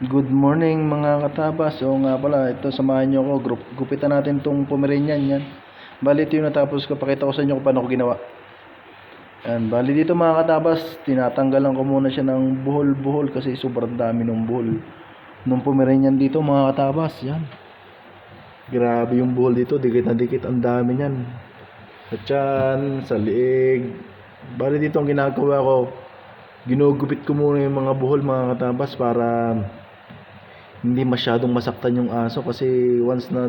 Good morning mga katabas. O nga pala, ito samahan nyo ako. Gupitan natin tong Pomeranian yan. Bali ito yung natapos ko. Pakita ko sa inyo kung paano ko ginawa. Yan. Bali dito mga katabas, tinatanggalan ko muna siya ng buhol-buhol kasi sobrang dami ng buhol nung Pomeranian dito mga katabas. Yan. Grabe yung buhol dito. Dikit na dikit. Ang dami yan. Sa tiyan, sa liig. Bali dito ang ginagawa ko, ginugupit ko muna yung mga buhol mga katabas para hindi masyadong masaktan yung aso kasi once na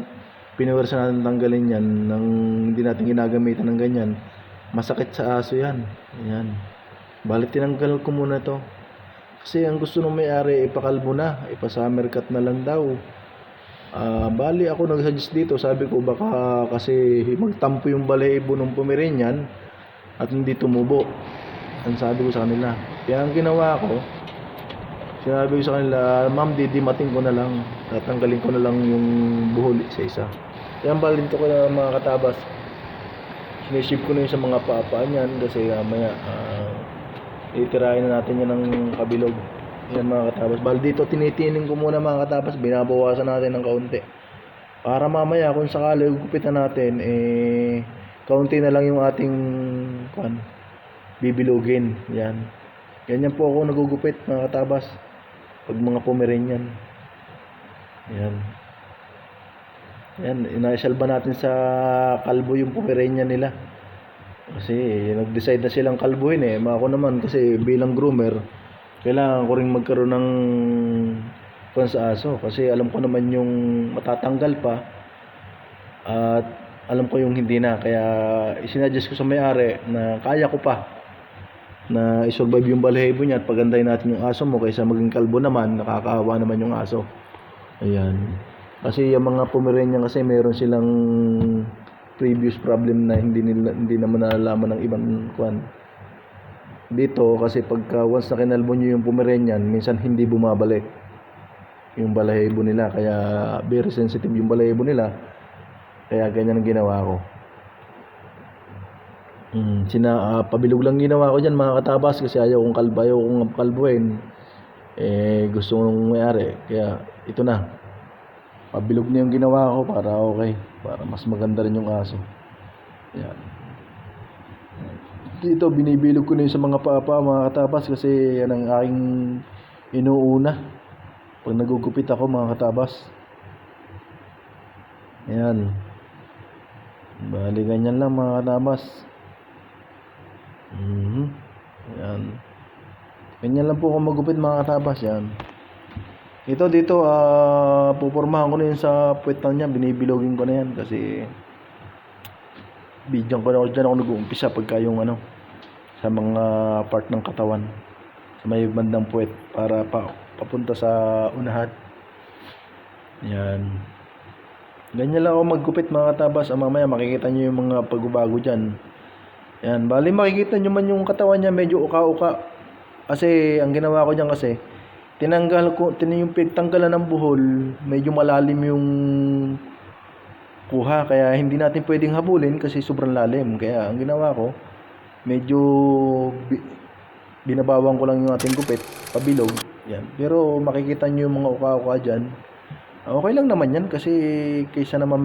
pinawersa natin tanggalin yan nang hindi natin ginagamitan ng ganyan, masakit sa aso yan. Ayan. Bali tinanggal ko muna to kasi ang gusto ng may-ari ipakalbo na, ipasummer cut na lang daw. Bali ako nag-suggest dito, sabi ko baka kasi magtampo yung balahibo ng Pomeranian at hindi tumubo. Ang sabi ko sa kanila, kaya ang ginawa ko, sinabi ko sa kanila, ma'am, didimating ko na lang. Tatanggalin ko na lang yung buhol isa-isa. Yan balin ko na mga katabas. Siniship ko na yun sa mga paa niyan kasi maya itirahin na natin yan ng kabilog. Yan mga katabas. Bali dito tinitinin ko muna mga katabas. Binabawasan natin ng kaunti. Para mamaya kung sakali gupitan natin, kaunti na lang yung ating bibilugin. Yan. Ganyan po ako nagugupit mga katabas. Pag mga Pomeranian. Yan. Yan, inaisalba natin sa kalbo yung Pomeranian nila. Kasi nag-decide na silang kalbuhin eh. Ako naman kasi bilang groomer, kailangan ko rin magkaroon ng sa aso. Kasi alam ko naman yung matatanggal pa. At alam ko yung hindi na. Kaya isinadjust ko sa may-ari na kaya ko pa na isurvive yung balahibo niya at pagandahin natin yung aso mo kaysa maging kalbo naman, nakakaawa naman yung aso. Ayan. Kasi yung mga Pomeranian kasi meron silang previous problem na hindi naman nalalaman ng ibang kwan. Dito kasi pagka once na kinalbo nyo yung Pomeranian, minsan hindi bumabalik yung balahibo nila, kaya very sensitive yung balahibo nila. Kaya ganyan ang ginawa ko. Pabilog lang ginawa ko dyan mga katabas kasi ayaw kong kalbuhin. Gusto kong may-ari. Kaya ito na. Pabilog na yung ginawa ko para okay. Para mas maganda rin yung aso. Yan. Dito binibilog ko na yung sa mga paa mga katabas kasi yan ang aking inuuna pag nagugupit ako mga katabas. Yan. Bali ganyan lang mga katabas. Yan. Ganyan lang po ako magupit mga katabas. Yan. Ito dito pupormahan ko na yun sa puwetan niya. Binibilogin ko na yan kasi bidyan ko na dyan ako nag-uumpisa pagka yung sa mga part ng katawan sa may bandang puwet para papunta sa unahan. Yan. Ganyan lang ako maggupit mga katabas. Mamaya makikita nyo yung mga pagbabago dyan. Yan, bali makikita nyo man yung katawan niya medyo uka-uka. Kasi ang ginawa ko diyan kasi yung pagtanggalan ng buhol, medyo malalim yung kuha, kaya hindi natin pwedeng habulin kasi sobrang lalim. Kaya ang ginawa ko, medyo binabawang ko lang yung ating gupit, pabilog. Yan. Pero makikita nyo yung mga uka-uka diyan. Okay lang naman yan kasi kaysa naman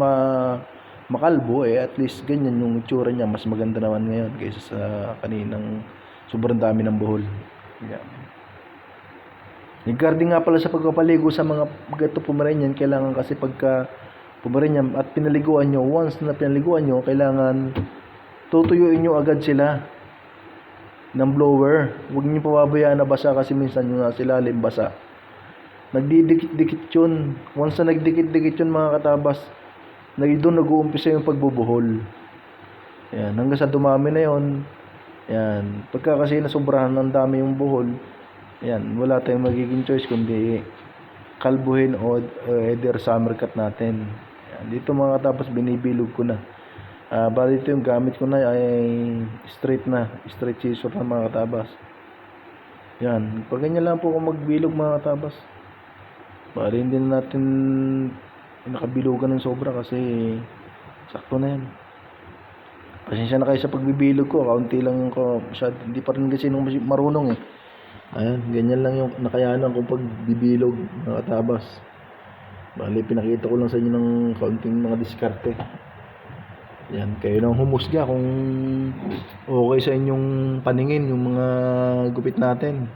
makalbo at least ganyan yung itsura niya, mas maganda naman ngayon kaysa sa kaninang sobrang dami ng buhol. Yeah. Regarding nga pala sa pagpapaligo sa mga gato Pomeranian, kailangan kasi pagka Pomeranian at pinaliguan nyo, once na pinaliguan nyo, kailangan tutuyuin nyo agad sila ng blower. Huwag nyo pababayaan na basa kasi minsan yung nasa ilalim basa. Nagdidikit-dikit yun. Once na nagdikit-dikit yun mga katabas, doon nag-uumpisa yung pagbubuhol. Yan, hanggang sa dumami na yon. Yan, pagka kasi nasobrahan ng dami yung buhol, yan, wala tayong magiging choice kundi kalbuhin o either summer cut natin. Yan, dito mga katabas binibilog ko na. Bali ito yung gamit ko na ay straight scissor na mga katabas. Yan, pag ganyan lang po kung magbilog mga katabas. Bali hindi na natin nakabilugan ng sobra kasi sakto na yan. Pasensya na kayo sa pagbibilog ko, kaunti lang ko, hindi pa rin kasi nung marunong Ayan, ganyan lang yung nakayanan ko pag bibilog mga katabas. Bali, pinakita ko lang sa inyo ng kaunting mga diskarte. Yan, kayo nang humusga kung okay sa inyong paningin yung mga gupit natin.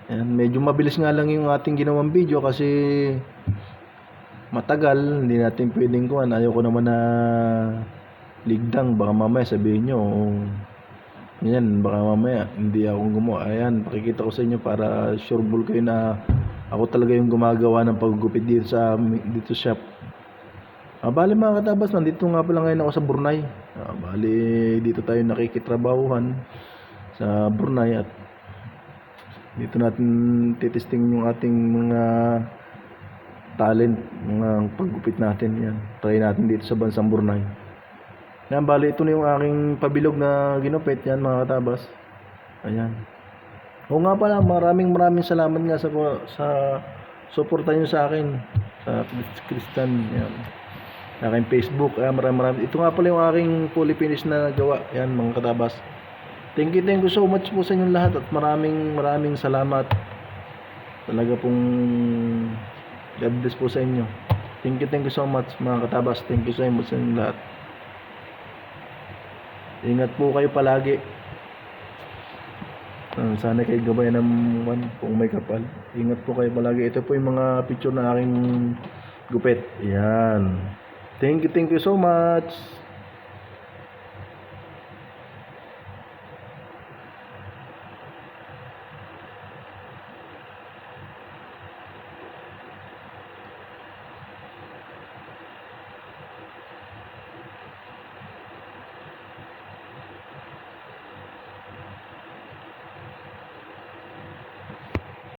Yan, medyo mabilis nga lang yung ating ginawang video kasi matagal, hindi natin pwedeng kuhan. Ayaw ko naman na ligdang, baka mamaya sabihin nyo, yan, baka mamaya hindi ako gumawa. Ayan, pakikita ko sa inyo para sure ball kayo na ako talaga yung gumagawa ng paggupit dito sa shop. Bali mga katabas, nandito nga pala ngayon ako sa Brunei. Bali, dito tayo nakikitrabahuhan sa Brunei at dito natin titesting yung ating mga talent, mga paggupit natin. Yan, try natin dito sa bansang Brunei. Yan, bali ito na yung aking pabilog na ginupit yan mga katabas. Ayan. O nga pala, maraming salamat nga sa suporta nyo sa akin sa Christian. Yan. Aking Facebook, marami. Ito nga pala yung aking fully finished na gawa. Yan mga katabas. Thank you so much po sa inyong lahat at maraming salamat. Talaga pong God bless po sa inyo. Thank you so much mga katabas. Thank you so much sa inyong lahat. Ingat po kayo palagi. Sana kayo gabayan ng kung may kapal. Ingat po kayo palagi. Ito po yung mga picture na aking gupit. Yan. Thank you so much.